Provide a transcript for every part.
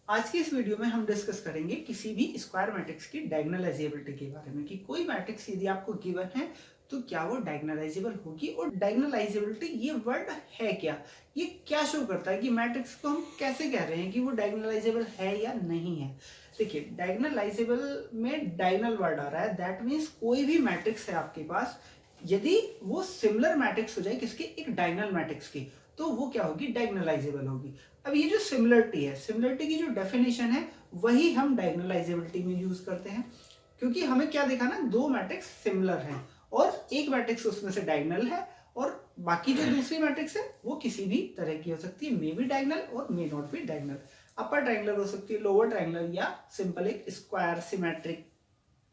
आज की इस वीडियो में हम डिस्कस करेंगे किसी भी स्क्वायर मैट्रिक्स की डायगोनलाइजेबिलिटी के बारे में कि कोई मैट्रिक्स यदि आपको गिवन है तो क्या वो डायगोनलाइजेबल होगी। और डायगोनलाइजेबिलिटी ये वर्ड है क्या, ये क्या शो करता है कि मैट्रिक्स को हम कैसे कह रहे हैं कि वो डायगोनलाइजेबल है या नहीं है। देखिए, डायगोनलाइजेबल में डायगोनल वर्ड आ रहा है, दैट मीन्स कोई भी मैट्रिक्स है आपके पास, यदि वो सिमिलर मैट्रिक्स हो जाए किसके, एक डायगोनल मैट्रिक्स की, तो वो क्या होगी, डायगोनलाइजेबल होगी। अब ये जो सिमिलरिटी है, सिमिलरिटी की जो डेफिनेशन है वही हम डायगोनलाइजेबिलिटी में यूज करते हैं, क्योंकि हमें क्या देखा ना, दो मैट्रिक्स सिमिलर हैं और एक मैट्रिक्स उसमें से डायगोनल है और बाकी जो दूसरी मैट्रिक्स है वो किसी भी तरह की हो सकती है, मे बी डायगोनल और may not be diagonal. Upper triangular हो सकती है, लोअर ट्रायंगुलर, या सिंपल एक स्क्वायर, सिमेट्रिक,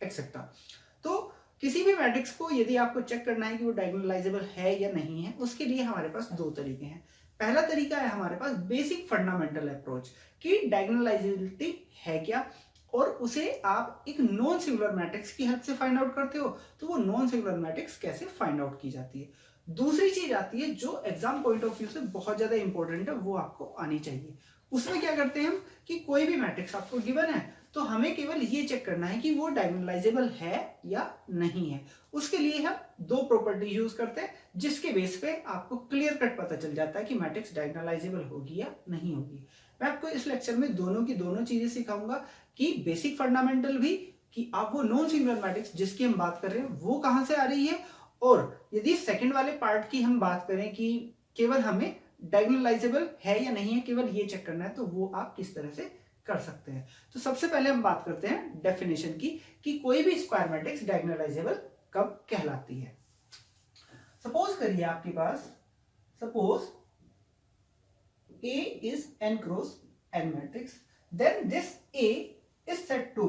एक्सेट्रा। तो किसी भी मैट्रिक्स को यदि आपको चेक करना है कि वो डायगोनलाइजेबल है या नहीं है, उसके लिए हमारे पास दो तरीके हैं। पहला तरीका है हमारे पास बेसिक फंडामेंटल अप्रोच कि डायगोनलाइजेबिलिटी है क्या, और उसे आप एक नॉन सिंगुलर मैट्रिक्स की हेल्प से फाइंड आउट करते हो, तो वो नॉन सिंगुलर मैट्रिक्स कैसे फाइंड आउट की जाती है। दूसरी चीज आती है जो एग्जाम पॉइंट ऑफ व्यू से बहुत ज्यादा इंपॉर्टेंट है, वो आपको आनी चाहिए। उसमें क्या करते हैं हम कि कोई भी मैट्रिक्स आपको गिवन है तो हमें केवल ये चेक करना है कि वो डायगोनलाइजेबल है या नहीं है। उसके लिए हम दो प्रॉपर्टी यूज करते हैं जिसके बेस पे आपको क्लियर कट पता चल जाता है कि मैट्रिक्स डायगोनलाइजेबल होगी या नहीं होगी। मैं आपको इस लेक्चर में दोनों की दोनों चीजें सिखाऊंगा कि बेसिक फंडामेंटल भी, कि आप वो नॉन सिंगुलर मैट्रिक्स जिसकी हम बात कर रहे हैं वो कहां से आ रही है, और यदि सेकंड वाले पार्ट की हम बात करें कि केवल हमें डायगोनलाइजेबल है या नहीं है, केवल ये चेक करना है, तो वो आप किस तरह से कर सकते हैं। तो सबसे पहले हम बात करते हैं डेफिनेशन की कि कोई भी स्क्वायर मैट्रिक्स डायगोनलाइजेबल कब कहलाती है। सपोज करिए आपके पास, suppose A is n cross n matrix, then this A is said to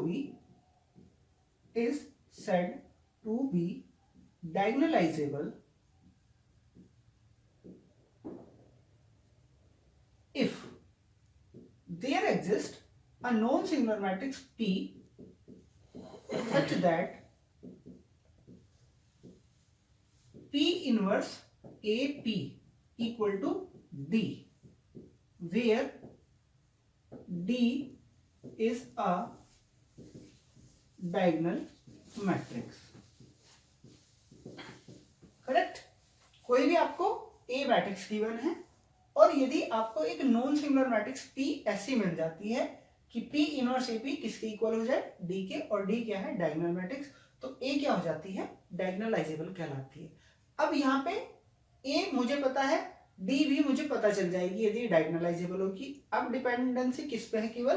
be diagonalizable if there exists a non-singular matrix P such that P inverse AP equal to D, where D is a diagonal matrix। Correct. कोई भी आपको A matrix given है और यदि आपको एक non singular matrix P ऐसी मिल जाती है कि P इनवर्स AP किसके इक्वल हो जाए, D के, और D क्या है, डायगोनल मैट्रिक्स, तो A क्या हो जाती है, डायगोनलाइजेबल कहलाती है। अब यहाँ पे A मुझे पता है, D भी मुझे पता चल जाएगी यदि डायगोनलाइजेबल होगी। अब डिपेंडेंसी किस पे है, केवल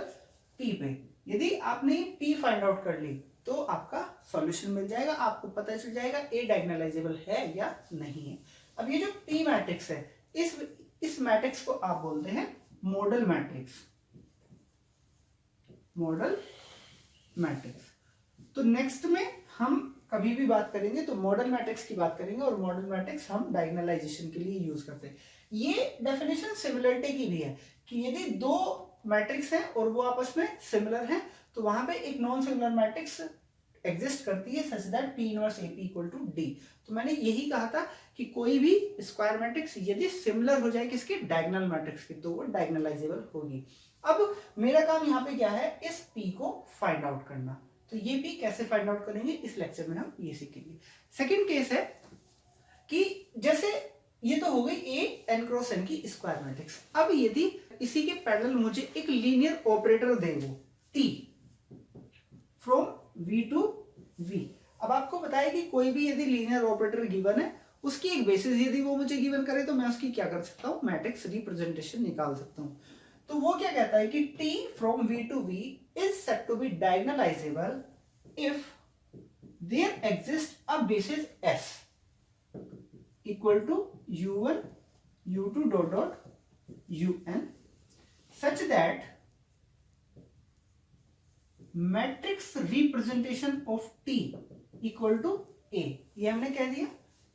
P पे। यदि आपने P फाइंड आउट कर ली तो आपका सॉल्यूशन मिल जाएगा, आपको पता चल जाएगा A डायगोनलाइजेबल है या नहीं है। अब ये जो P मैट्रिक्स है, इस मैट्रिक्स को आप बोलते हैं मॉडल मैट्रिक्स, मॉडल मैट्रिक्स। तो नेक्स्ट में हम कभी भी बात करेंगे तो मॉडल मैट्रिक्स की बात करेंगे, और मॉडल मैट्रिक्स हम डायगोनलाइजेशन के लिए यूज करते हैं। ये डेफिनेशन सिमिलरिटी की भी है कि यदि दो मैट्रिक्स हैं और वो आपस में सिमिलर हैं तो वहां पे एक नॉन सिंगुलर मैट्रिक्स एग्जिस्ट करती है such that P inverse AP equal to D। तो मैंने यही कहा था कि कोई भी स्क्वायर मैट्रिक्स यदि सिमिलर हो जाए किसके, डायगोनल मैट्रिक्स की, तो वो डायगोनलाइजेबल होगी। अब मेरा काम यहाँ पे क्या है, इस P को फाइंड आउट करना। तो ये P कैसे फाइंड आउट करेंगे इस लेक्चर में हम ये सीखेंगे। सेकेंड केस है कि जैसे ये तो हो गई A n क्रॉस n की स्क्वायर मैट्रिक्स। अब यदि इसी के पैरेलल मुझे एक लीनियर ऑपरेटर दे वो T from V to V। अब आपको बताया कि कोई भी यदि लीनियर ऑपरेटर गिवन है, उसकी एक बेसिस यदि वो मुझे गिवन करे तो मैं उसकी क्या कर सकता हूं, मैट्रिक्स रिप्रेजेंटेशन निकाल सकता हूं। तो वो क्या कहता है कि T from V to V is said to be diagonalizable if there exist a basis S equal to U1 U2 dot dot UN such that matrix representation of T equal to A, ये हमने कह दिया,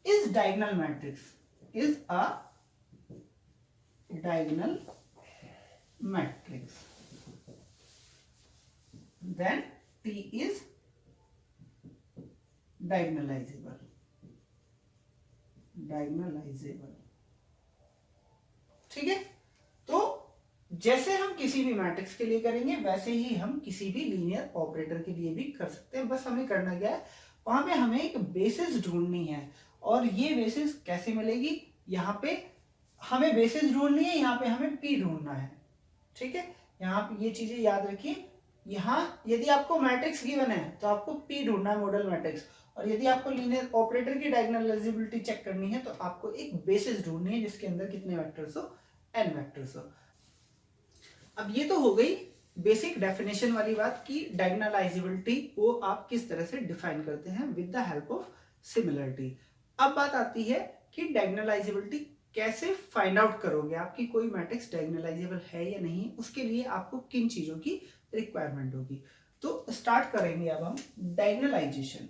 is diagonal matrix, is a diagonal matrix, then T is diagonalizable, diagonalizable. ठीक है, तो जैसे हम किसी भी मैट्रिक्स के लिए करेंगे वैसे ही हम किसी भी लीनियर ऑपरेटर के लिए भी कर सकते हैं। बस हमें करना क्या है, वहां पे हमें एक बेसिस ढूंढनी है, और ये बेसिस कैसे मिलेगी, यहाँ पे हमें बेसिस ढूंढनी है, यहाँ पे हमें पी ढूंढना है। ठीक है, यहाँ पे ये चीजें याद रखिए। यहाँ यदि आपको मैट्रिक्स गिवन है तो आपको पी ढूंढना है, मॉडल मैट्रिक्स, और यदि आपको लीनियर ऑपरेटर की डायगोनलाइजेबिलिटी चेक करनी है तो आपको एक बेसिस ढूंढनी है जिसके अंदर कितने वेक्टर्स हो, n वेक्टर्स हो। अब ये तो हो गई बेसिक डेफिनेशन वाली बात कि डायगोनलाइजेबिलिटी को आप किस तरह से डिफाइन करते हैं with the help of similarity. अब बात आती है कि डायगोनलाइजेबिलिटी कैसे फाइंड आउट करोगे, आपकी कोई मैट्रिक्स डायगोनलाइजेबल है या नहीं, उसके लिए आपको किन चीजों की रिक्वायरमेंट होगी। तो स्टार्ट करेंगे अब हम डायगोनलाइजेशन।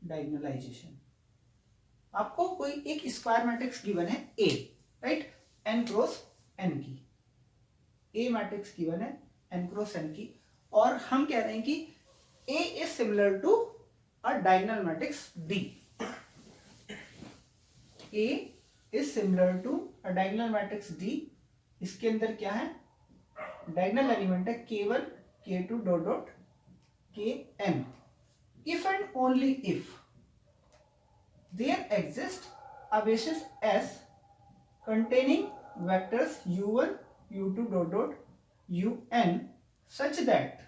डायगोनलाइजेशन, आपको कोई एक स्क्वायर मैट्रिक्स गिवन है A, right, n cross n की, A मैट्रिक्स गिवन है n क्रॉस n की, और हम कह रहे हैं कि A is similar to a diagonal matrix D। A is similar to a diagonal matrix D। इसके अंदर क्या है, डायगोनल एलिमेंट है K1 K2 dot dot Kn। If and only if there exists a basis S containing vectors u1 u2 dot dot un such that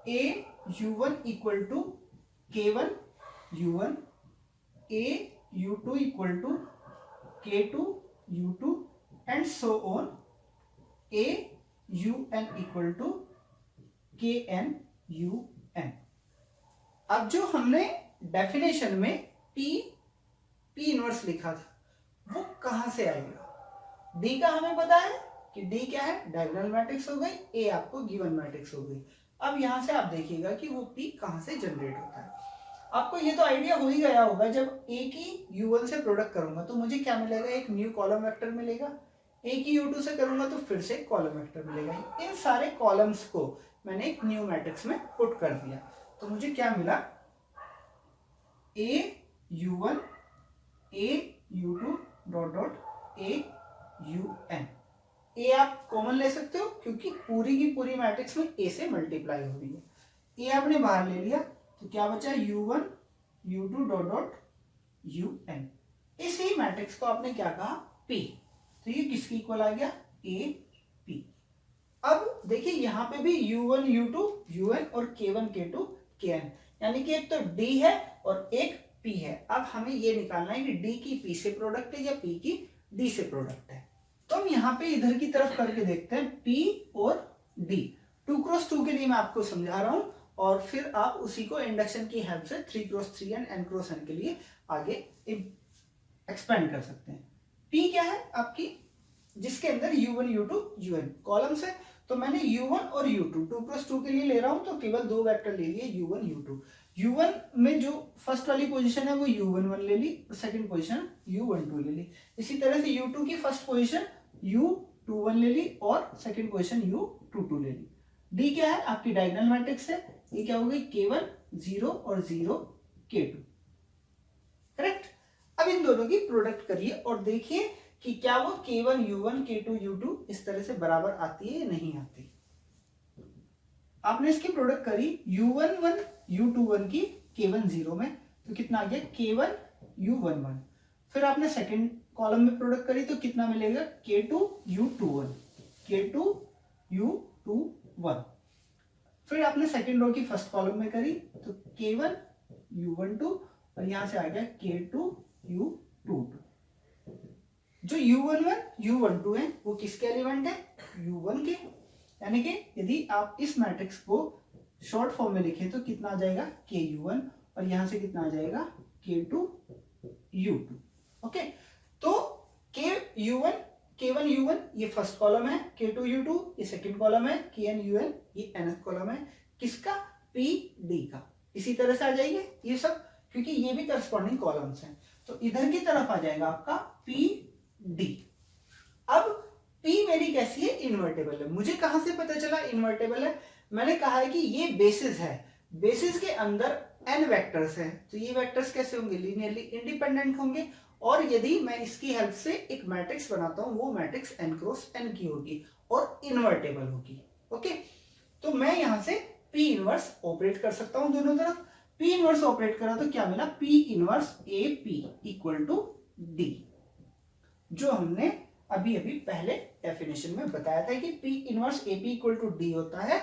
a u1 equal to k1 u1, a u2 equal to k2 u2 and so on, a un equal to kn un। अब जो हमने definition में P inverse लिखा था वो कहां से आएगा, D का हमें पता है कि D क्या है, डायगोनल मैट्रिक्स हो गई, A आपको गिवन मैट्रिक्स हो गई। अब यहां से आप देखिएगा कि वो P कहां से जनरेट होता है। आपको ये तो आइडिया हो ही गया होगा, जब A की U1 से प्रोडक्ट करूंगा तो मुझे क्या मिलेगा, एक न्यू कॉलम वेक्टर मिलेगा, A की U2 से करूंगा तो फिर से कॉलम वेक्टर मिलेगा। इन सारे कॉलम्स को मैंने एक न्यू मैट्रिक्स में पुट कर दिया, तो मुझे क्या मिला, A U1 A U2 dot dot A UN। A आप कॉमन ले सकते हो क्योंकि पूरी की पूरी मैट्रिक्स में A से मल्टीप्लाई हो रही है। A आपने बाहर ले लिया तो क्या बचा, U1 U2 dot dot UN। इसी मैट्रिक्स को आपने क्या कहा, P, तो ये किसकी इक्वल आ गया, A P। अब देखिए यहाँ पे भी U1 U2 UN और K1 K2 Kn, यानी कि एक तो D है और एक P है। अब हमें ये निकालना है कि D की P से प्रोडक्ट है या P की D से प्रोडक्ट है। तो हम यहाँ पे इधर की तरफ करके देखते हैं P और D। 2x2 के लिए मैं आपको समझा रहा हूं और फिर आप उसी को इंडक्शन की हेल्प से 3x3 एंड n×n के लिए आगे एक्सपेंड कर सकते हैं। P क्या है आपकी, जिसके अंदर U1 U2 UN कॉलम्स है, तो मैंने U1 और U2 2x2 के लिए ले रहा हूं तो केवल दो वेक्टर ले लिए U1 U2। U1 में जो फर्स्ट वाली पोजीशन है वो U11 ले ली और सेकंड पोजीशन U12 ले ली। इसी तरह से U2 की फर्स्ट पोजीशन U21 ले ली और सेकंड पोजीशन U22 ले ली। D क्या है आपकी डायगोनल मैट्रिक्स है, ये क्या हो गई, K1 0 और 0 K2, करेक्ट। अब इन दोनों की प्रोडक्ट करिए और देखिए कि क्या वो K1 U1 K2 U2 इस तरह से बराबर आती है या नहीं आती। आपने इसकी प्रोडक्ट करी U11 U21 की K1 0 में, तो कितना आ गया K1 U11। फिर आपने सेकंड कॉलम में प्रोडक्ट करी तो कितना मिलेगा, K2 U21 K2 U21। फिर आपने सेकंड रो की फर्स्ट कॉलम में करी तो K1 U12 और यहां से आ गया K2 U22। जो U11 U12 है वो किसके एलिमेंट है, U1 के, यानी कि यदि आप इस मैट्रिक्स को शॉर्ट फॉर्म में लिखें तो कितना आ जाएगा, KU1 और यहां से कितना आ जाएगा, K2 U2। ओके, तो K1 U1 ये फर्स्ट कॉलम है, K2 U2 ये सेकंड कॉलम है, Kn UN ये nth कॉलम है, किसका, PD का। इसी तरह से आ जाएंगे ये सब क्योंकि ये भी करस्पॉन्डिंग कॉलम्स हैं, तो इधर की तरफ आ जाएगा आपका PD। अब P मेरी कैसी है, इन्वर्टेबल है। मुझे कहां से पता चला इन्वर्टेबल है, मैंने कहा है कि ये बेसिस है, बेसिस के अंदर n वेक्टर्स हैं, तो ये वेक्टर्स कैसे होंगे? लीनियरली इंडिपेंडेंट होंगे। और यदि मैं इसकी हेल्प से एक मैट्रिक्स बनाता हूं, वो मैट्रिक्स n क्रॉस n की होगी और इनवर्टेबल होगी। ओके, तो मैं यहां से P इनवर्स ऑपरेट कर सकता हूं दोनों तरफ। P इनवर्स ऑपरेट करा तो क्या मिला? P inverse AP equal to D, जो हमने अभी अभी पहले डेफिनेशन में बताया था कि P inverse AP equal to D होता है,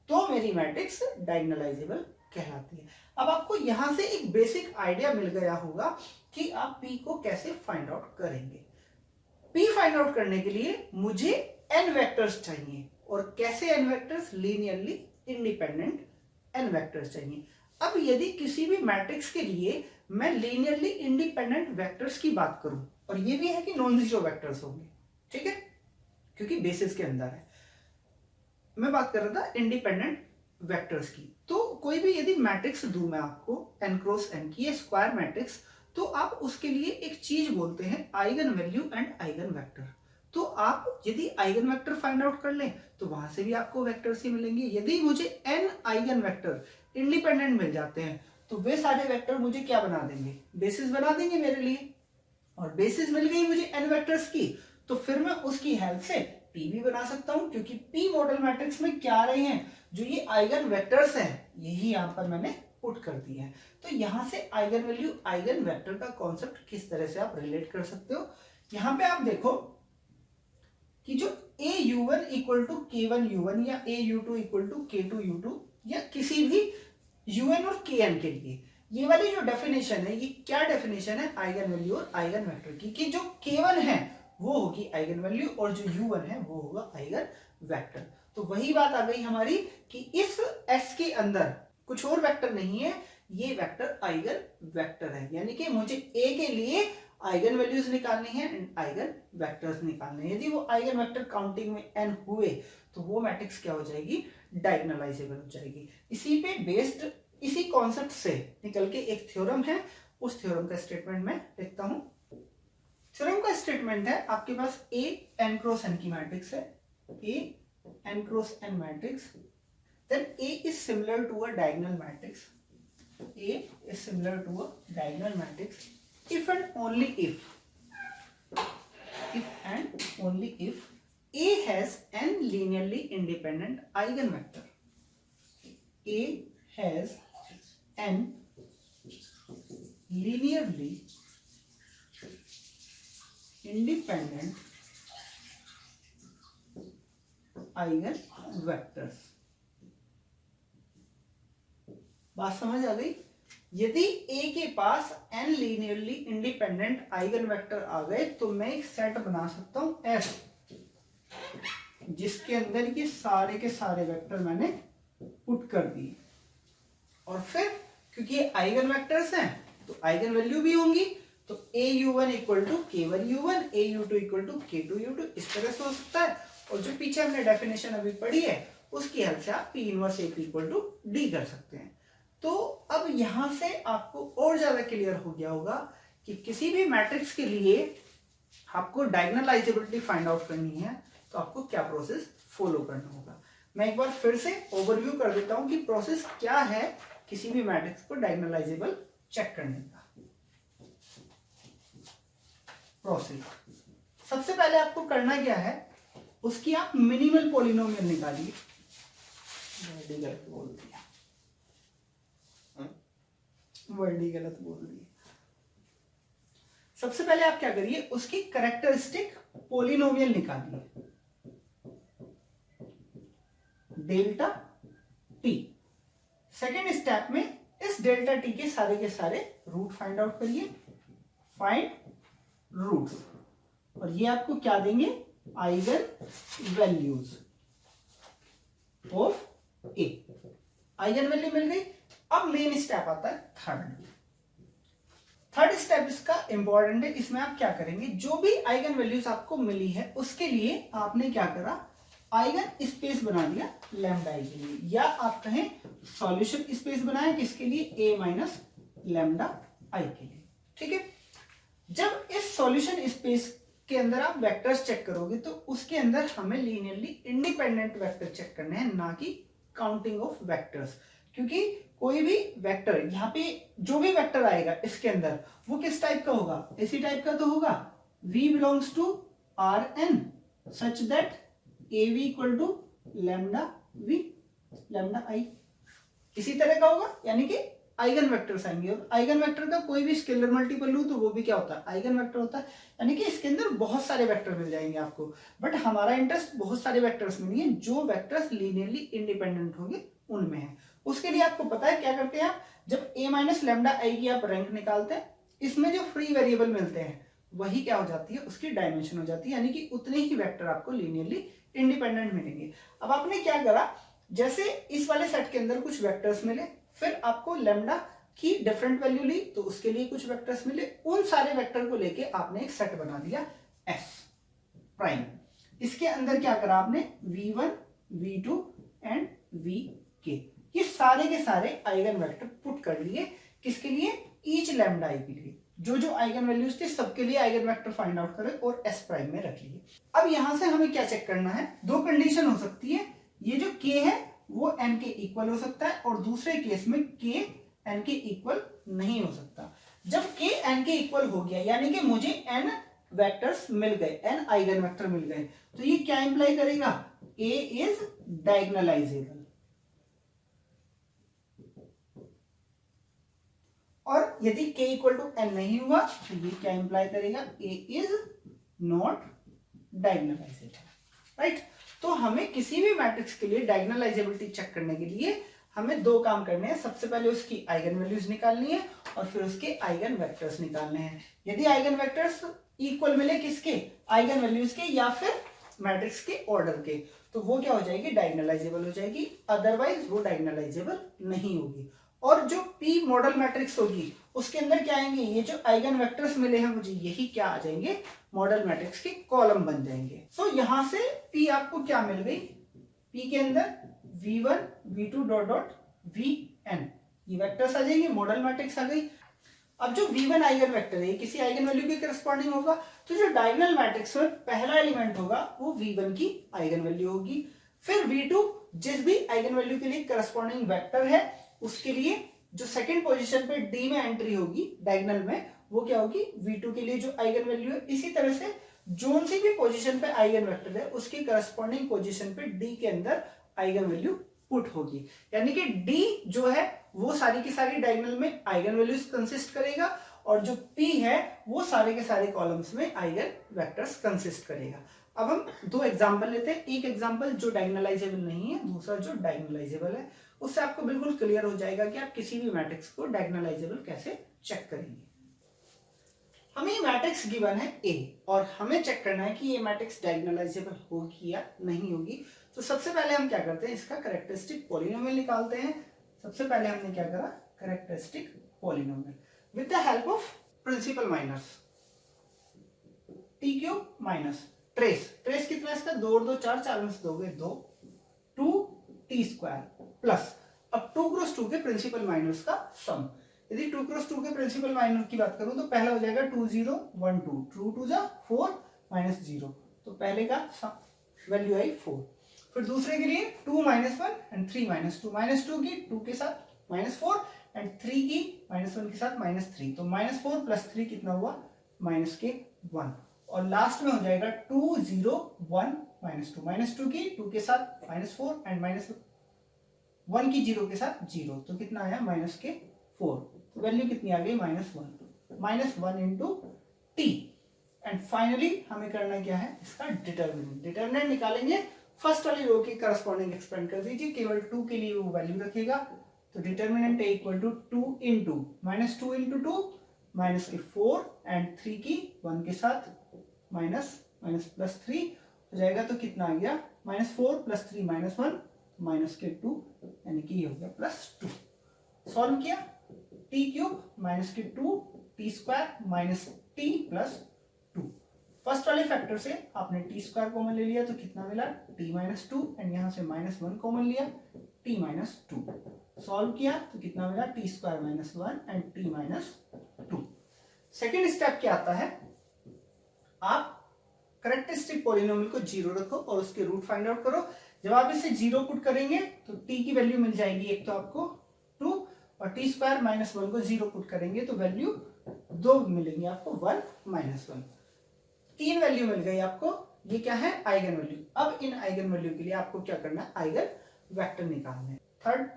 तो मेरी मैट्रिक्स डायगोनलाइजेबल कहलाती है। अब आपको यहां से एक बेसिक आइडिया मिल गया होगा कि आप P को कैसे फाइंड आउट करेंगे। P फाइंड आउट करने के लिए मुझे n वेक्टर्स चाहिए, और कैसे n vectors? Linearly independent n vectors चाहिए। अब यदि किसी भी मैट्रिक्स के लिए मैं लीनियरली इंडिपेंडेंट वेक्टर्स की बात करूं, और ये भी है कि नॉन जीरो वेक्टर्स होंगे, ठीक है, क्योंकि बेसिस के अंदर है, मैं बात कर रहा था इंडिपेंडेंट वेक्टर्स की। तो कोई भी यदि मैट्रिक्स दूं मैं आपको n क्रॉस n की, स्क्वायर मैट्रिक्स, तो आप उसके लिए एक चीज बोलते हैं eigen value and eigen vector. तो आप यदि आइगन वेक्टर फाइंड आउट कर लें तो वहां से भी आपको वेक्टर्स ही मिलेंगे। यदि मुझे n आइगन वेक्टर इंडिपेंडेंट मिल जाते हैं तो वे सारे वेक्टर मुझे क्या बना देंगे? बेसिस बना देंगे मेरे लिए। और बेसिस मिल गई मुझे n वेक्टर्स की, तो फिर मैं उसकी हेल्प से P भी बना सकता हूं, क्योंकि P मॉडल मैट्रिक्स में क्या आ रहे हैं? जो ये आइगन वेक्टर्स हैं, यही यहां पर मैंने पुट कर दिया है। तो यहां से आइगन वैल्यू आइगन वेक्टर का कॉन्सेप्ट किस तरह से आप रिलेट कर सकते हो, यहां पे आप देखो कि जो AU1 इक्वल टू K1U1 या AU2 इक्वल टू K2U2 या किसी भी UN और KN के लिए, ये वाली जो डेफिनेशन है, ये क्या डेफिनेशन है? आइगन वैल्यू और आइगन वेक्टर की, कि जो K1 है वो होगी आइगन वैल्यू और जो U1 है वो होगा आइगन वेक्टर। तो वही बात आ गई हमारी कि इस S के अंदर कुछ और वेक्टर नहीं है, ये वेक्टर आइगन वेक्टर है। यानी कि मुझे A के लिए आइगन वैल्यूज निकालनी है एंड आइगन वेक्टर्स निकालने हैं। यदि वो आइगन वेक्टर काउंटिंग में n हुए तो वो मैट्रिक्स क्या हो जाएगी? डायगोनलाइजेबल हो जाएगी। इसी पे बेस्ड, इसी कॉन्सेप्ट से निकल के एक थ्योरम है, उस थ्योरम का स्टेटमेंट मैं लिखता हूं। थ्योरम का स्टेटमेंट है, आपके पास A n क्रॉस n की मैट्रिक्स है, A n cross n matrix, then A is similar to a diagonal matrix. A is similar to a diagonal matrix if and only if A has n linearly independent eigenvector. A has n linearly independent eigenvectors. बात समझ आ गई? यदि A के पास n linearly independent eigen vector आ गए तो मैं एक सेट बना सकता हूं S, जिसके अंदर ये सारे के सारे वेक्टर मैंने पुट कर दिए। और फिर क्योंकि ये आइगन वेक्टर्स हैं तो आइगन वैल्यू भी होंगी, तो AU1 equal to K1U1, AU2 equal to K2U2, इस तरह से हो सकता है। और जो पीछे हमने डेफिनेशन अभी पढ़ी है उसकी हेल्प से आप P inverse AP equal to D कर सकते हैं। तो अब यहां से आपको और ज्यादा क्लियर हो गया होगा कि किसी भी मैट्रिक्स के लिए आपको डायगोनलाइजेबिलिटी फाइंड आउट करनी है तो आपको क्या प्रोसेस फॉलो करना होगा। मैं एक बार फिर से ओवरव्यू कर देता हूं कि प्रोसेस क्या है किसी भी मैट्रिक्स को डायगोनलाइजेबल चेक करने का। प्रोसेस सबसे पहले आपको करना क्या है, उसकी आप मिनिमल पॉलिनोमियल निकालिए। वर्ड ही गलत बोल दिया। सबसे पहले आप क्या करिए, उसकी कैरेक्टरिस्टिक पॉलिनोमियल निकालिए, डेल्टा टी। सेकेंड स्टेप में इस डेल्टा टी के सारे रूट फाइंड आउट करिए, फाइंड रूट्स, और ये आपको क्या देंगे, eigen values of A. Eigen value मिल गई। अब मेन स्टेप आता है थर्ड स्टेप इसका इंपॉर्टेंट है। इसमें आप क्या करेंगे, जो भी आइगन वैल्यूज आपको मिली है उसके लिए आपने क्या करा, आइगन स्पेस बना दिया लैम्डा आई के लिए, या आप कहें सॉल्यूशन स्पेस बनाए किसके लिए, a माइनस लैम्डा आई के लिए। ठीक है, जब इस सॉल्यूशन स्पेस के अंदर आप वेक्टर्स चेक करोगे तो उसके अंदर हमें लीनियरली इंडिपेंडेंट वेक्टर चेक करने हैं, ना कि काउंटिंग ऑफ वेक्टर्स। क्योंकि कोई भी वेक्टर यहाँ पे जो भी वेक्टर आएगा इसके अंदर वो किस टाइप का होगा, इसी टाइप का तो होगा, v belongs to Rn such that av equal to lambda v lambda i, इसी तरह का होगा। यानी कि आइगन वेक्टर्स आएंगे, और आइगन वेक्टर का कोई भी स्केलर मल्टीपल लूं तो वो भी क्या होता है, आइगन वेक्टर होता है। यानी कि इसके अंदर बहुत सारे वेक्टर मिल जाएंगे आपको, बट हमारा इंटरेस्ट बहुत सारे वेक्टर्स में नहीं है, जो वेक्टर्स लीनियरली इंडिपेंडेंट होंगे उनमें है। उसके लिए आपको पता है क्या करते हैं आप, जब a माइनस लैम्डा आई की आप रैंक निकालते हैं, इसमें जो फ्री वेरिएबल मिलते हैं वही क्या हो जाती है, उसकी डायमेंशन हो जाती है, यानी कि उतने ही वेक्टर आपको लीनियरली इंडिपेंडेंट मिलेंगे। अब आपने क्या करा, जैसे इस वाले सेट के अंदर कुछ वेक्टर्स मिले, फिर आपको लैम्डा की डिफरेंट वैल्यू ली तो उसके लिए कुछ वेक्टर्स मिले, उन सारे वेक्टर को लेके आपने एक सेट बना दिया S प्राइम। इसके अंदर क्या करा आपने, v1 v2 एंड vk, ये सारे के सारे आइगन वेक्टर पुट कर लिए, किसके लिए, ईच लैम्डा आई के लिए, जो जो आइगन वैल्यूज थे सबके लिए आइगन वेक्टर फाइंड आउट करें और S प्राइम में रख लिए। अब यहां से हमें क्या चेक करना है, दो कंडीशन हो सकती है, ये जो k है वो n के इक्वल हो सकता है, और दूसरे केस में k n के इक्वल नहीं हो सकता। जब k n के इक्वल हो गया यानी कि मुझे n वेक्टर्स मिल गए, n आइगन वेक्टर मिल गए, तो ये क्या इंप्लाई करेगा, a इज डायगोनलाइजेबल, और यदि k इक्वल टू n नहीं हुआ तो ये क्या इंप्लाई करेगा, a is not diagonalisable, right. तो हमें किसी भी मैट्रिक्स के लिए डायगोनलाइजेबिलिटी चेक करने के लिए हमें दो काम करने हैं, सबसे पहले उसकी आइगन वैल्यूज निकालनी है और फिर उसके आइगन वेक्टर्स निकालने हैं। यदि आइगन वेक्टर्स इक्वल मिले किसके, आइगन वैल्यूज के या फिर मैट्रिक्स के ऑर्डर के, तो वो क्या हो जाएगी, डायगोनलाइजेबल हो जाएगी, अदरवाइज वो डायगोनलाइजेबल नहीं होगी। और जो P मॉडल मैट्रिक्स होगी उसके अंदर क्या आएंगे, ये जो आइगन वेक्टर्स मिले हैं मुझे, यही क्या आ जाएंगे, मॉडल मैट्रिक्स के कॉलम बन जाएंगे। सो यहां से P आपको क्या मिल गई, P के अंदर v1 v2 dot dot vn, ये वेक्टर्स आ जाएंगे, मॉडल मैट्रिक्स आ गई। अब जो v1 आइगन वेक्टर है किसी आइगन वैल्यू के करस्पॉन्डिंग होगा, तो जो डायगोनल मैट्रिक्स में पहला एलिमेंट होगा वो v1 की आइगन वैल्यू होगी, फिर v2 जिस भी आइगन वैल्यू के लिए करस्पॉन्डिंग वेक्टर है उसके लिए जो सेकंड पोजीशन पे d में एंट्री होगी डायगोनल में, वो क्या होगी, v2 के लिए जो आइगन वैल्यू है। इसी तरह से जोन सी भी पोजीशन पे आइगन वेक्टर है उसकी करस्पॉन्डिंग पोजीशन पे d के अंदर आइगन वैल्यू पुट होगी, यानी कि d जो है वो सारी की सारी डायगोनल में आइगन वैल्यूज कंसिस्ट करेगा, और जो p है वो सारे के सारे कॉलम्स में आइगन वेक्टर्स कंसिस्ट करेगा। अब हम दो एग्जांपल लेते हैं, एक एग्जांपल जो डायगोनलाइजेबल नहीं है, दूसरा जो डायगोनलाइजेबल है, उससे आपको बिल्कुल क्लियर हो जाएगा कि आप किसी भी मैट्रिक्स को डायगोनलाइजेबल कैसे चेक करेंगे। हमें ये मैट्रिक्स गिवन है A और हमें चेक करना है कि ये मैट्रिक्स डायगोनलाइजेबल होगी या नहीं होगी। तो सबसे पहले हम क्या करते हैं, इसका कैरेक्टरिस्टिक पॉलिनोमियल निकालते हैं। सबसे पहले हमने क्या करा, characteristic polynomial with the help of principal minus T cube minus trace. Trace कितना इसका, 2 और 2 4, 4 में से 2 गए 2, 2 टी स्क्वायर प्लस अब 2 क्रॉस 2 के प्रिंसिपल माइनस का सम। यदि 2 क्रॉस 2 के प्रिंसिपल माइनस की बात करूं तो पहला हो जाएगा 2 0 1 2, 2 2 जा 4 माइनस 0, तो पहले का वैल्यू आई 4। फिर दूसरे के लिए 2 माइनस 1 एंड 3 माइनस 2, माइनस 2 की 2 के साथ माइनस 4 एंड 3 की माइनस 1 के साथ माइनस 3, तो माइनस 4 प्लस 3 कितना हुआ, माइनस के 1। और लास्ट में हो जाएगा 2 0 1 माइनस 2, माइनस 2 की 2 के साथ माइनस 4 एंड माइनस 1 की 0 के साथ 0, तो कितना आया, माइनस के 4, तो वैल्यू कितनी आ गई, minus 1 into T. And finally हमें करना क्या है, इसका डिटर्मिनेंट। डिटर्मिनेंट निकालेंगे, फर्स्ट वाली रो की करस्पॉन्डिंग एक्सपेंड कर दीजिए, केवल 2 के लिए वो वैल्यू रखेगा, तो डिटर्मिनेंट है equal to 2 into minus 2 into 2 minus के 4 एंड 3 की 1 के साथ माइनस प्लस 3 हो जाएगा, तो कितना आ गया, माइनस 4 प्लस 3 माइनस 1 माइनस के 2, यानी कि ये हो गया प्लस 2। सॉल्व किया, टी क्यूब माइनस के 2 T square minus T plus 2। First वाले फैक्टर से आपने टी स्क्वायर कॉमन ले लिया तो कितना मिला, टी माइनस 2 एंड यहां से माइनस 1 कॉमन लिया, टी माइनस 2। सॉल्व किया तो कितना मिला, T square minus 1 and T minus 2। Second step क्या आता है, आप कैरेक्टरिस्टिक पॉलिनोमियल को 0 रखो और उसके रूट फाइंड आउट करो। जब आप इसे 0 पुट करेंगे तो t की वैल्यू मिल जाएगी, एक तो आपको और टी स्क्वायर माइनस 1 को 0 पुट करेंगे तो वैल्यू 2 मिलेंगे आपको, 1 माइनस 1। 3 वैल्यू मिल गई आपको। ये क्या है? Eigen value. अब इन आइगन वैल्यू के लिए आपको क्या करना है? आइगन वेक्टर निकालने। थर्ड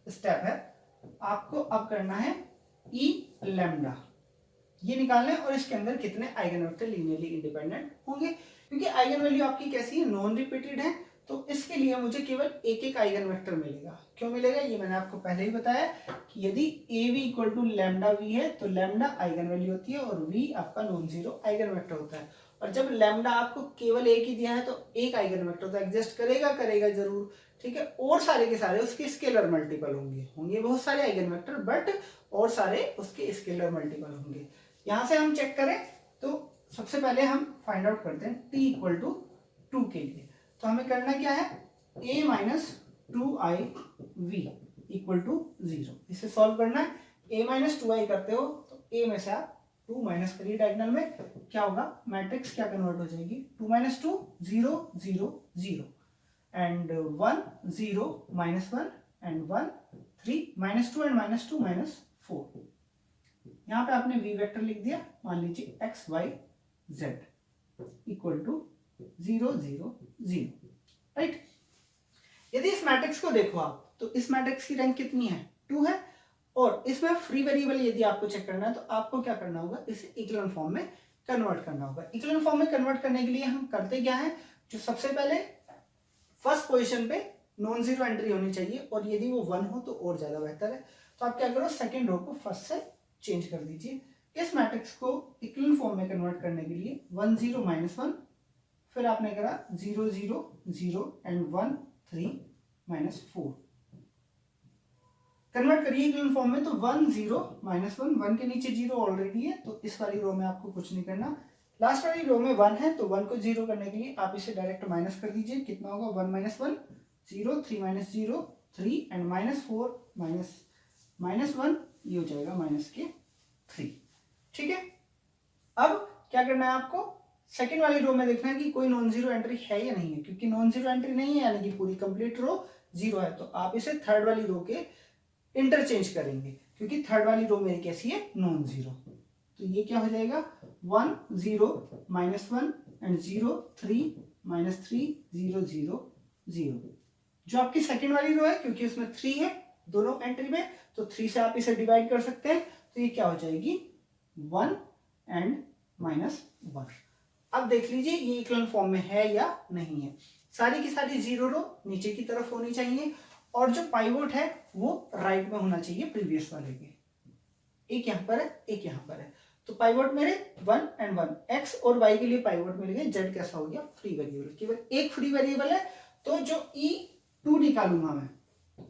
स्टेप है, आपको अब करना है ई लैम्डा, ये निकालना है, और इसके अंदर कितने आइगन वेक्टर लीनियरली इंडिपेंडेंट होंगे। क्योंकि आइगन वैल्यू आपकी कैसी है? नॉन रिपीटेड है, तो इसके लिए मुझे केवल एक एक आइगन वेक्टर मिलेगा। क्यों मिलेगा? ये मैंने आपको पहले ही बताया कि यदि A V equal to lambda V है तो लैम्डा आइगन वैल्यू होती है और वी आपका नॉन जीरो आइगन वेक्टर होता है। और जब लैम्डा आपको केवल एक ही दिया है तो एक आइगन वेक्टर तो एग्जिस्ट करेगा जरूर, ठीक है। और सारे के सारे उसके स्केलर मल्टीपल होंगे बहुत सारे आइगन वेक्टर, बट और सारे उसके स्केलर मल्टीपल होंगे। यहां से हम चेक करें तो सबसे पहले हम फाइंड आउट करते हैं t इक्वल टू 2 के लिए। तो हमें करना क्या है? a minus 2i v equal to 0। इसे सॉल्व करना है। a माइनस 2i करते हो तो a में से आप 2 माइनस करिए, डायगोनल में क्या होगा? मैट्रिक्स क्या कन्वर्ट हो जाएगी? 2 minus 2 0 0 0 and 1 0 minus 1 and 1 3 minus 2 and minus 2 minus 4। यहां पे आपने v वेक्टर लिख दिया, मान लीजिए x y z equal to 0 0 0, right. यदि इस मैट्रिक्स को देखो आप तो इस मैट्रिक्स की रैंक कितनी है? 2 है। और इसमें फ्री वेरिएबल यदि आपको चेक करना है तो आपको क्या करना होगा? इसे इक्लोन फॉर्म में कन्वर्ट करना होगा। इक्लोन फॉर्म में कन्वर्ट करने के लिए हम करते क्या है? जो सबसे पहले फर्स्ट पोजीशन पे नॉन जीरो एंट्री होनी चाहिए, और यदि वो 1 हो तो और ज्यादा बेहतर है। तो आप क्या करो? सेकेंड रो को फर्स्ट से चेंज कर दीजिए। इस मैट्रिक्स को इक्विवेलेंट फॉर्म में कन्वर्ट करने के लिए 1 0 माइनस 1, फिर आपने करा 0 0 0 एंड 1 3 माइनस 4। कन्वर्ट करिए इक्विवेलेंट फॉर्म में तो 1 0 माइनस 1, 1 के नीचे 0 ऑलरेडी है तो इस वाली रो में आपको कुछ नहीं करना। लास्ट वाली रो में 1 है तो 1 को 0 करने के लिए आप इसे डायरेक्ट माइनस कर दीजिए। कितना होगा? 1 minus 1 0, 3 minus 0 3 and minus 4 minus 1, ये हो जाएगा माइनस के 3, ठीक है। अब क्या करना है आपको? सेकंड वाली रो में देखना है कि कोई नॉन जीरो एंट्री है या नहीं है। क्योंकि नॉन जीरो एंट्री नहीं है यानी कि पूरी कंप्लीट रो जीरो है, तो आप इसे थर्ड वाली रो के इंटरचेंज करेंगे, क्योंकि थर्ड वाली रो मेरी कैसी है? Non zero. तो ये क्या हो जाएगा? 1 0 माइनस 1 एंड 0 3 माइनस 3 0 0 0। जो आपकी सेकंड वाली रो है, क्योंकि उसमें 3 है दोनों एंट्री में, तो 3 से आप इसे डिवाइड कर सकते हैं। तो ये क्या हो जाएगी? 1 एंड माइनस 1। अब देख लीजिए ये इक्विवेलेंट फॉर्म में है या नहीं है। सारी की सारी जीरो रो नीचे की तरफ होनी चाहिए, और जो पाइवोट है वो राइट में होना चाहिए प्रीवियस वाले के। एक यहाँ पर है, एक यहाँ पर है, तो पाइवोट मेरे 1 एंड 1, एक्स और वाई के लिए पाइवोट मिल गए। जेड कैसा हो गया? Free variable. केवल एक फ्री वेरिएबल है, तो जो E2 निकालूंगा मैं,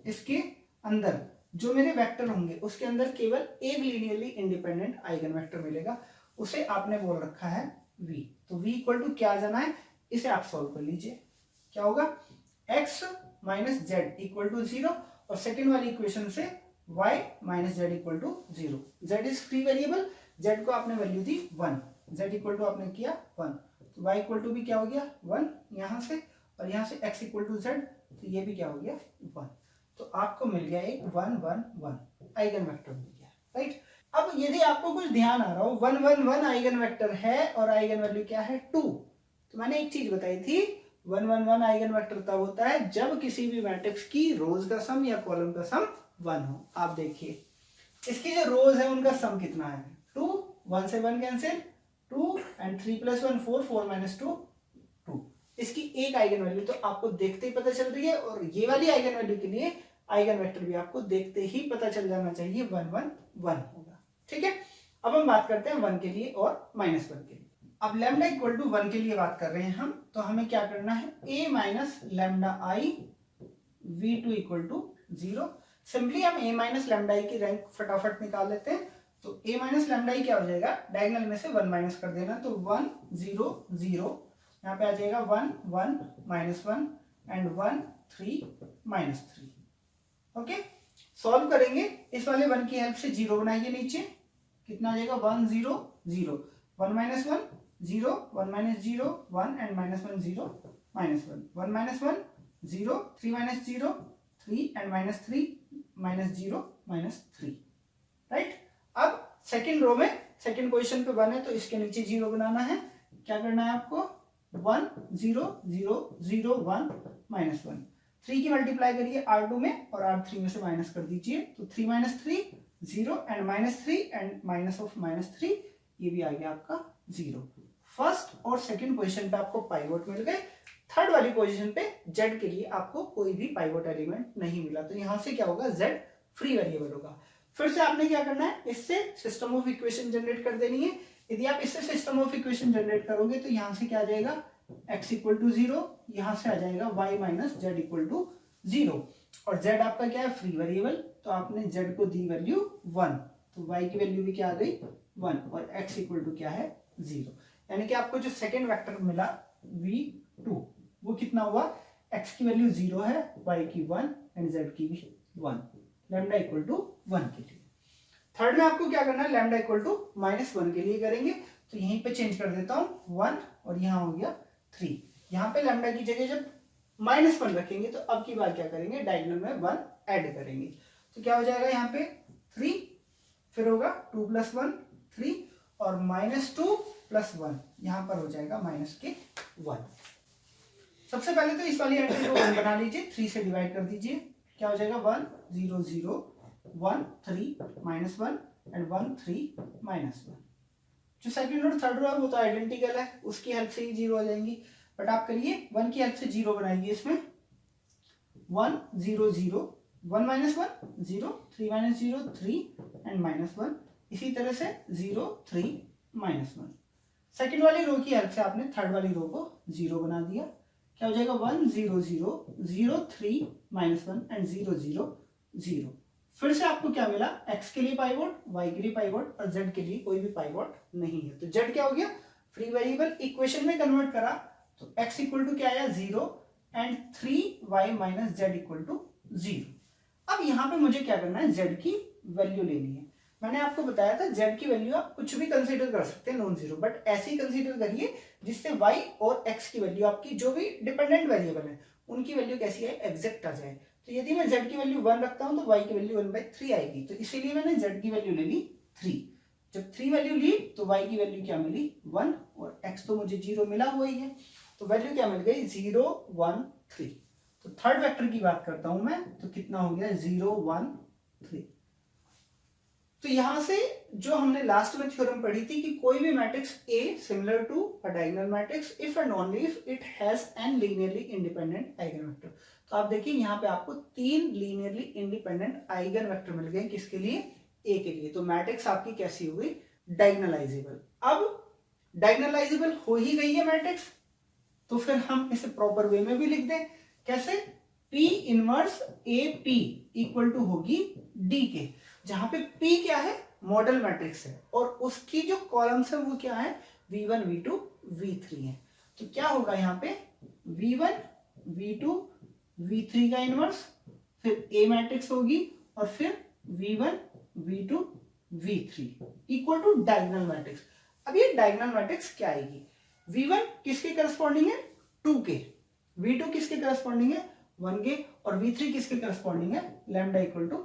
इसके अंदर जो मेरे वेक्टर होंगे उसके अंदर केवल एक लीनियरली इंडिपेंडेंट आइगन वेक्टर मिलेगा, उसे आपने बोल रखा है v। तो v इक्वल टू क्या जाना है? इसे आप सॉल्व कर लीजिए। क्या होगा? x minus Z equal to 0, और सेकेंड वाली इक्वेशन से y minus Z equal to 0। z is free variable, z को आपने वैल्यू दी 1, z इक्वल टू आपने किया 1, तो y इक्वल टू भी क्या हो गया? 1 यहां से, और यहां से x इक्वल टू z, तो ये भी क्या हो गया? 1। तो आपको मिल गया एक 1 1 1 आइगन वेक्टर मिल गया, राइट। अब यदि आपको कुछ ध्यान आ रहा हो, 1 1 1 आइगन वेक्टर है और आइगन वैल्यू क्या है? 2। तो मैंने एक चीज बताई थी, 1 1 1 आइगन वेक्टर तब होता है जब किसी भी मैट्रिक्स की रोज का सम या कॉलम का सम 1 हो। आप देखिए इसकी जो रोज है उनका सम कितना है? 2, 1 से 1 कैंसिल, 2 एंड 3 प्लस 1 4, 4 माइनस 2 2। इसकी एक आइगन वैल्यू तो आपको देखते ही पता चल रही है, और ये वाली आइगन वैल्यू के लिए आइगन वेक्टर भी आपको देखते ही पता चल जाना चाहिए, 1 1 1 होगा, ठीक है। अब हम बात करते हैं 1 के लिए और माइनस 1 के लिए। अब लैम्डा इक्वल टू 1 के लिए बात कर रहे हैं हम, तो हमें क्या करना है? a minus lambda I v2 equal to 0। Simply हम a माइनस लैम्डा आई की रैंक फटाफट निकाल लेते हैं। तो a माइनस लैम्डा आई क्या हो जाएगा? डायगोनल में से 1 माइनस कर देना, तो 1 0 0, यहाँ पे आ जाएगा 1 1 minus 1 and 1 3 minus 3। Okay, solve करेंगे। इस वाले 1 की हेल्प से 0 बनाइए नीचे, कितना आ जाएगा? 1 0 0, 1 minus 1 0, 1 minus 0 1 and minus 1 0 minus 1, 1 minus 1 0, 3 minus 0 3 and minus 3 -0 -3, right. अब सेकंड रो में सेकंड पोजीशन पे 1 है तो इसके नीचे 0 बनाना है। क्या करना है आपको, 1 0 0 0 1 -1, 3 की मल्टीप्लाई करिए R2 में और R3 में से माइनस कर दीजिए, तो 3 - 3 0 एंड -3 एंड माइनस ऑफ -3, ये भी आ गया आपका 0। फर्स्ट और सेकंड पोजीशन पे आपको पाइवोट मिल गए। थर्ड वाली पोजीशन पे Z के लिए आपको कोई भी पाइवोट एलिमेंट नहीं मिला, तो यहां से क्या होगा, Z फ्री वेरिएबल होगा। फिर से आपने क्या करना है, इससे सिस्टम ऑफ इक्वेशन जनरेट कर देनी है। यदि आप इससे सिस्टम ऑफ इक्वेशन जनरेट करोगे तो यहां से क्या आ जाएगा, x = 0, यहां से आ जाएगा y - z = 0, और z आपका क्या है, फ्री वेरिएबल, तो आपने z को दी वैल्यू 1, तो y की वैल्यू भी क्या आ गई 1, और x = क्या है 0। यानी कि आपको जो सेकेंड वेक्टर मिला v2 वो कितना हुआ, x की वैल्यू 0 है, y की 1 एंड z की भी 1, लैम्डा = 1 के लिए। थर्ड में आपको क्या करना है, लैम्डा = -1 के लिए करेंगे, तो यहीं पे चेंज कर देता हूं 1 और यहां हो गया 3। यहां पे लैम्डा की जगह जब -1 रखेंगे तो अब की बार क्या करेंगे, डायगोनल में 1 ऐड करेंगे, तो क्या हो जाएगा यहाँ पे 3, फिर होगा 2 + 1 3, और -2 + 1 यहां पर हो जाएगा -1। सबसे पहले तो इस वाली एंट्री को 1 बना लीजिए, 3 से डिवाइड कर दीजिए, क्या हो जाएगा 1 0 0 1 3 -1 एंड 1 3 -1। जो सेकंड और थर्ड रो है वो तो आइडेंटिकल है, उसकी हेल्प से ही 0 आ जाएंगी, बट आप करिए 1 की हेल्प से 0 बनाइए। इसमें 1 0 0 1 - 1 0 3 - 0 3 एंड -1, इसी तरह से 0 3 -1। सेकंड वाली रो की हेल्प से आपने थर्ड वाली रो को 0 बना दिया, क्या हो जाएगा 1 0 0 0 3 -1 एंड 0 0 0। फिर से आपको क्या मिला, x के लिए पाइवोट, y के लिए पाइवोट और z के लिए कोई भी पाइवोट नहीं है, तो z क्या हो गया, फ्री वेरिएबल। इक्वेशन में कन्वर्ट करा तो x = क्या आया 0 एंड 3y - z = 0। अब यहाँ पे मुझे क्या करना है, z की वैल्यू लेनी है। मैंने आपको बताया था z की वैल्यू आप कुछ भी कंसीडर कर सकते हैं नॉन जीरो, बट ऐसे ही कंसीडर करिए जिससे y और x की वैल्यू, आपकी जो भी डिपेंडेंट वेरिएबल है उनकी वैल्यू कैसी है, एग्जैक्ट आ जाए। तो यदि मैं z की वैल्यू 1 रखता हूं तो y की वैल्यू 1/3 आएगी, तो इसीलिए मैंने z की वैल्यू ले ली 3। जब 3 वैल्यू ली तो y की वैल्यू क्या मिली 1, और x तो मुझे 0 मिला हुआ ही है, तो वैल्यू क्या मिल गई 0 1 3। तो थर्ड वेक्टर की बात करता हूं मैं, तो कितना हो गया 0 1 3। तो यहां से जो हमने लास्ट में थ्योरम पढ़ी थी कि कोई भी matrix A similar to a diagonal matrix if and only if it has an linearly independent eigen vector. तो आप देखिए यहाँ पे आपको 3 लीनियरली इंडिपेंडेंट आइगन वेक्टर मिल गए, किसके लिए, A के लिए। तो मैट्रिक्स आपकी कैसी हो गई, डायगोनलाइजेबल। अब डायगोनलाइजेबल हो ही गई है मैट्रिक्स, तो फिर हम इसे प्रॉपर वे में भी लिख दें। कैसे, P inverse AP equal to होगी D के, जहां पे P क्या है, मॉडल मैट्रिक्स है, और उसकी जो कॉलम्स है वो क्या है, V1 V2 V3 है। तो क्या होगा यहाँ पे V1 V2 V3 का इनवर्स, फिर A मैट्रिक्स होगी, और फिर V1 V2 V3 equal to diagonal matrix. अब ये डायगोनल मैट्रिक्स क्या आएगी, V1 किसके करस्पॉन्डिंग है, 2 के, V2 किसके करस्पॉन्डिंग है, 1 के, और V3 किसके करस्पॉन्डिंग है, लैम्डा इक्वल टू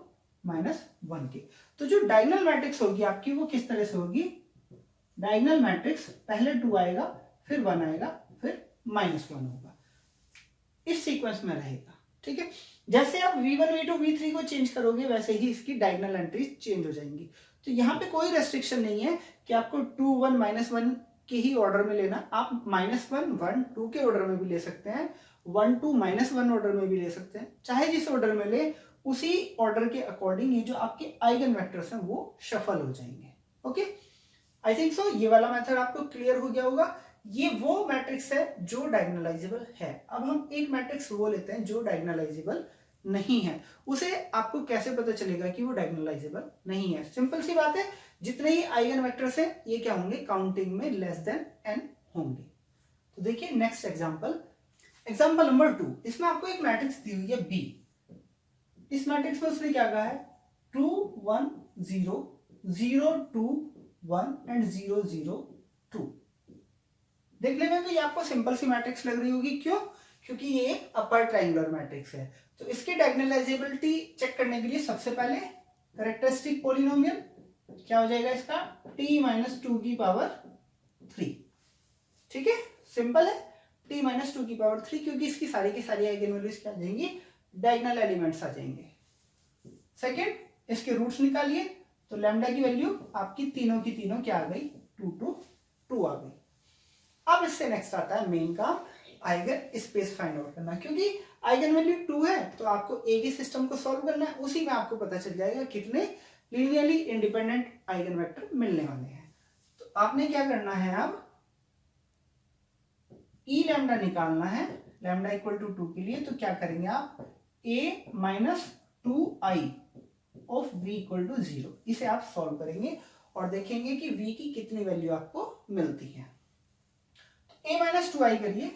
-1 के। तो जो डायगोनल मैट्रिक्स होगी आपकी वो किस तरह से होगी, डायगोनल मैट्रिक्स पहले 2 आएगा, फिर 1 आएगा, फिर -1 होगा, इस सीक्वेंस में रहेगा। ठीक है, जैसे आप V1 V2 V3 को चेंज करोगे वैसे ही इसकी डायगोनल एंट्रीज चेंज हो जाएंगी। तो यहाँ पे कोई रेस्ट्रिक्शन नहीं है कि आपको 2 1 -1 के ही ऑर्डर में लेना, आप -1 1 2 के ऑर्डर में भी ले सकते हैं, 1 2 -1 ऑर्डर में भी ले सकते हैं, चाहे जिस ऑर्डर में ले उसी ऑर्डर के अकॉर्डिंग ये जो आपके आइगन वेक्टर्स हैं वो शफल हो जाएंगे। ओके, आई थिंक सो ये वाला मेथड आपको क्लियर हो गया होगा। ये वो मैट्रिक्स है जो डायगोनलाइजेबल है। अब हम एक मैट्रिक्स वो लेते हैं जो डायगोनलाइजेबल नहीं है, उसे आपको कैसे पता चलेगा कि वो डायगोनलाइजेबल नहीं है। सिंपल सी बात है, जितने ही आइगन वेक्टर्स हैं ये क्या होंगे, काउंटिंग में लेस देन n होंगे। तो देखिए नेक्स्ट एग्जांपल नंबर 2, इसमें आपको एक मैट्रिक्स दी हुई है B। इस मैट्रिक्स में उसने क्या कहा है, 2 1 0 0 2 1 एंड 0 0 2। देख लेंगे तो ये आपको सिंपल सी मैट्रिक्स लग रही होगी, क्यों, क्योंकि ये एक अपर ट्रायंगुलर मैट्रिक्स है। तो इसकी डायगोनलाइजेबिलिटी चेक करने के लिए सबसे पहले कैरेक्टरिस्टिक पॉलिनोमियल क्या हो जाएगा इसका, t माइनस 2 की पावर 3। ठीक है, सिंपल है, t माइनस 2 की पावर 3, क्योंकि इसकी सारी की सारी आइगन वैल्यूज क्या आ जाएंगी, डायगोनल एलिमेंट्स आ जाएंगे। सेकेंड, इसके रूट्स निकालिए, तो लैम्डा की वैल्यू आपकी तीनों की तीनों क्या आ गई, 2 आ गई। अब इससे नेक्स्ट आता है मेन काम, आइगन स्पेस फाइंड आउट करना। क्योंकि आइगन वैल्यू 2 है तो आपको एक ही सिस्टम को सॉल्व करना है, उसी में आपको पता चल जाएगा कितने लीनियरली इंडिपेंडेंट आइगन वेक्टर मिलने वाले हैं। तो आपने क्या करना है, अब ई लैम्डा निकालना है, लैम्डा इक्वल टू 2 के लिए। तो क्या करेंगे आप, a minus 2i of v equal to 0, इसे आप सॉल्व करेंगे और देखेंगे कि v की कितनी वैल्यू आपको मिलती है। a माइनस 2i करिए,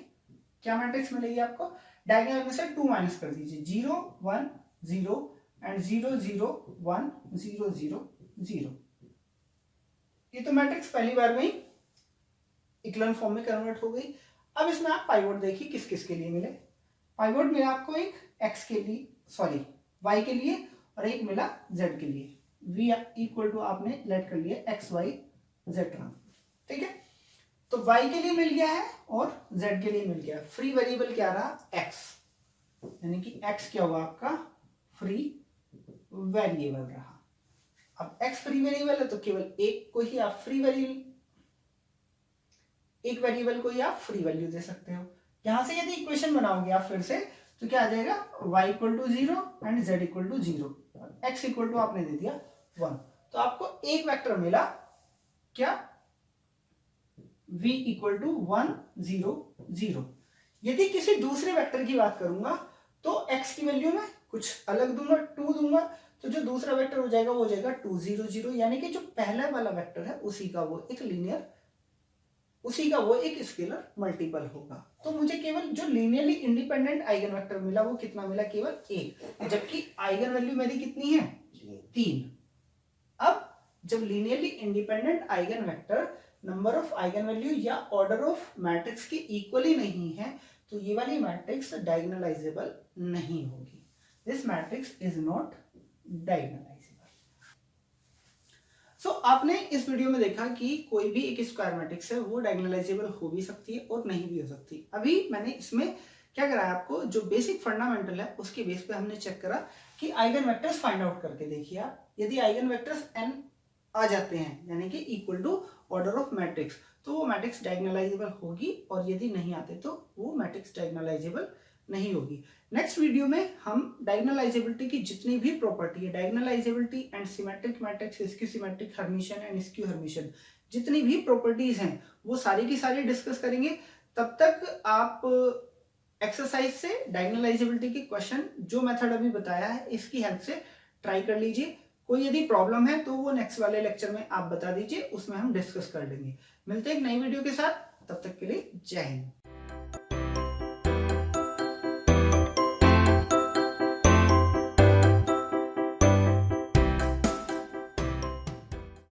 क्या मैट्रिक्स मिलेगी आपको, डायगोनल में से 2 माइनस कर दीजिए, 0 1 0 एंड 0 0 1 0 0 0। ये तो मैट्रिक्स पहली बार में ही इक्लन फॉर्म में कन्वर्ट हो गई। अब इसमें आप पाइवोट देखिए किस किस के लिए मिले। पाइवोट मिला आपको एक x के लिए, सॉरी y के लिए, और एक मिला z के लिए। v इक्वल टू आपने लेट कर लिया x y z ट्रांसपोज। ठीक है, तो y के लिए मिल गया है और z के लिए मिल गया। फ्री वेरिएबल क्या रहा, x, यानी कि x क्या हुआ आपका, फ्री वेरिएबल रहा। अब x फ्री वेरिएबल है तो केवल एक को ही आप फ्री वेरिएबल, एक वेरिएबल को ही आप फ्री वैल्यू दे सकते हो। यहां से यदि इक्वेशन बनाओगे आप फिर से, तो क्या आ जाएगा, y equal to 0 and z equal to 0, x equal to आपने दे दिया 1। तो आपको एक वेक्टर मिला क्या, v इक्वल टू 1 0 0। यदि किसी दूसरे वेक्टर की बात करूंगा तो x की वैल्यू में कुछ अलग दूंगा, 2 दूंगा, तो जो दूसरा वेक्टर हो जाएगा वो हो जाएगा 2 0 0, यानी कि जो पहला वाला वेक्टर है उसी का वो एक लीनियर, उसी का वो एक स्केलर मल्टीपल होगा। तो मुझे केवल जो लीनियरली इंडिपेंडेंट आइगन वेक्टर मिला वो कितना मिला, केवल एक, जबकि आइगन वैल्यू मेरी कितनी है, 3। अब जब linearly independent eigen vector number of eigen value या ऑर्डर ऑफ मैट्रिक्स के इक्वली नहीं है, तो ये वाली मैट्रिक्स डायगोनलाइजेबल नहीं होगी। This matrix is not diagonalizable. So आपने इस वीडियो में देखा कि कोई भी एक स्क्वायर मैट्रिक्स है वो डायगोनलाइजेबल हो भी सकती है और नहीं भी हो सकती। अभी मैंने इसमें क्या कराया, आपको जो बेसिक फंडामेंटल है उसके बेस पे हमने चेक करा कि आइगन वेक्टर्स फाइंड आउट करके देखिए आप, यदि आइगन वेक्टर्स n आ जाते हैं यानी कि equal to order of matrix, तो वो मैट्रिक्स डायगोनलाइजेबल होगी, और यदि नहीं आते तो वो मैट्रिक्स डायगोनलाइजेबल नहीं होगी। नेक्स्ट वीडियो में हम डायगोनलाइजेबिलिटी की जितनी भी प्रॉपर्टी है, diagonalizability and symmetric matrix, skew symmetric hermitian and skew hermitian, जितनी भी प्रॉपर्टीज हैं वो सारी की सारी डिस्कस करेंगे। तब तक आप एक्सरसाइज से डायगोनलाइजेबिलिटी के क्वेश्चन जो मेथड अभी बताया है इसकी हेल्प से ट्राई कर लीजिए। कोई यदि प्रॉब्लम है तो वो नेक्स्ट वाले लेक्चर में आप बता दीजिए, उसमें हम डिस्कस कर लेंगे। मिलते हैं एक नई वीडियो के साथ, तब तक के लिए जय हिंद।